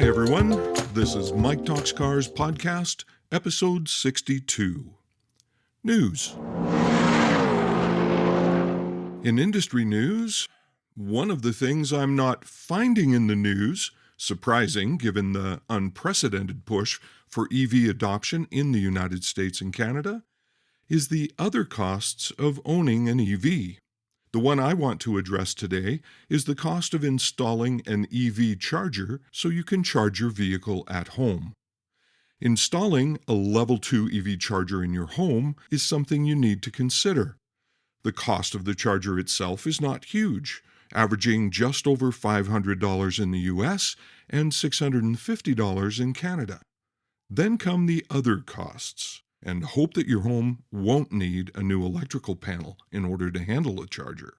Hi, everyone. This is Mike Talks Cars podcast, episode 62. News. In industry news, one of the things I'm not finding in the news, surprising given the unprecedented push for EV adoption in the United States and Canada, is the other costs of owning an EV. The one I want to address today is the cost of installing an EV charger so you can charge your vehicle at home. Installing a Level 2 EV charger in your home is something you need to consider. The cost of the charger itself is not huge, averaging just over $500 in the US and $650 in Canada. Then come the other costs, and hope that your home won't need a new electrical panel in order to handle a charger.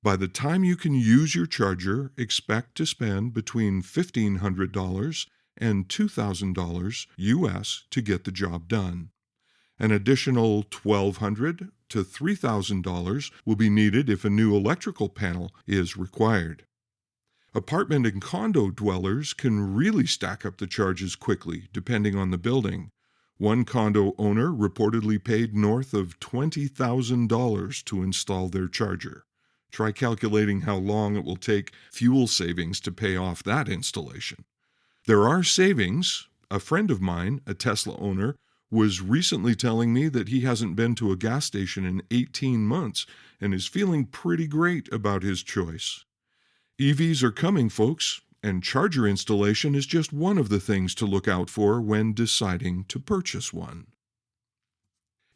By the time you can use your charger, expect to spend between $1,500 and $2,000 US to get the job done. An additional $1,200 to $3,000 will be needed if a new electrical panel is required. Apartment and condo dwellers can really stack up the charges quickly, depending on the building. One condo owner reportedly paid north of $20,000 to install their charger. Try calculating how long it will take fuel savings to pay off that installation. There are savings. A friend of mine, a Tesla owner, was recently telling me that he hasn't been to a gas station in 18 months and is feeling pretty great about his choice. EVs are coming, folks, and charger installation is just one of the things to look out for when deciding to purchase one.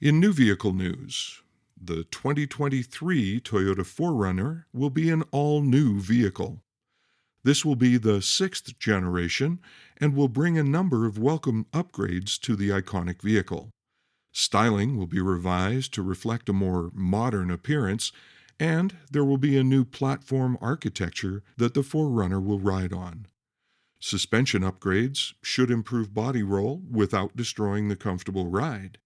In new vehicle news, the 2023 Toyota 4Runner will be an all-new vehicle. This will be the 6th generation and will bring a number of welcome upgrades to the iconic vehicle. Styling will be revised to reflect a more modern appearance, and there will be a new platform architecture that the 4Runner will ride on. Suspension upgrades should improve body roll without destroying the comfortable ride.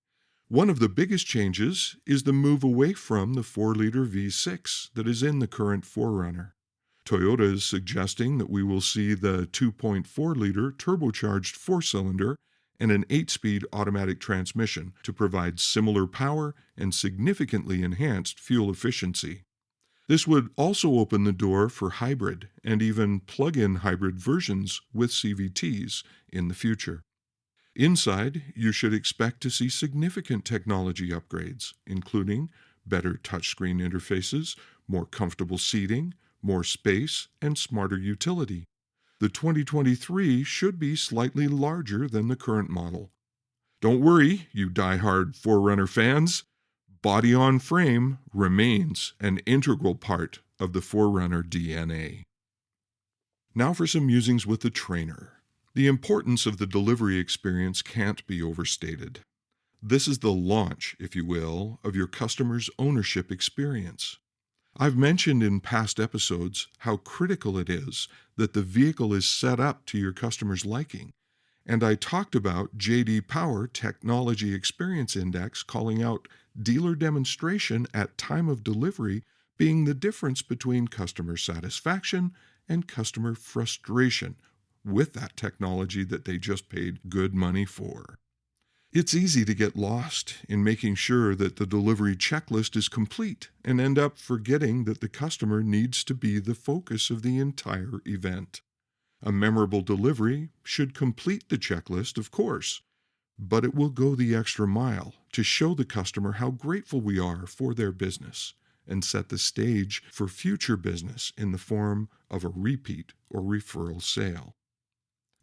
One of the biggest changes is the move away from the 4-liter V6 that is in the current 4Runner. Toyota is suggesting that we will see the 2.4-liter turbocharged 4-cylinder and an 8-speed automatic transmission to provide similar power and significantly enhanced fuel efficiency. This would also open the door for hybrid and even plug-in hybrid versions with CVTs in the future. Inside, you should expect to see significant technology upgrades, including better touchscreen interfaces, more comfortable seating, more space, and smarter utility. The 2023 should be slightly larger than the current model. Don't worry, you die-hard 4Runner fans. Body-on-frame remains an integral part of the 4Runner DNA. Now for some musings with the trainer. The importance of the delivery experience can't be overstated. This is the launch, if you will, of your customer's ownership experience. I've mentioned in past episodes how critical it is that the vehicle is set up to your customer's liking, and I talked about J.D. Power Technology Experience Index calling out dealer demonstration at time of delivery being the difference between customer satisfaction and customer frustration with that technology that they just paid good money for. It's easy to get lost in making sure that the delivery checklist is complete and end up forgetting that the customer needs to be the focus of the entire event. A memorable delivery should complete the checklist, of course, but it will go the extra mile to show the customer how grateful we are for their business and set the stage for future business in the form of a repeat or referral sale.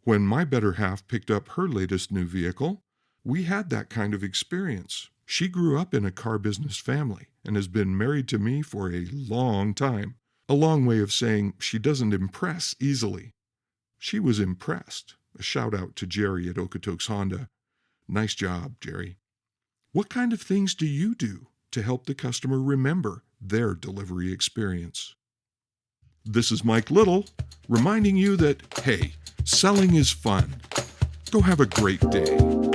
When my better half picked up her latest new vehicle, we had that kind of experience. She grew up in a car business family and has been married to me for a long time. A long way of saying she doesn't impress easily. She was impressed. A shout out to Jerry at Okotoks Honda. Nice job, Jerry. What kind of things do you do to help the customer remember their delivery experience? This is Mike Little, reminding you that, hey, selling is fun. Go have a great day.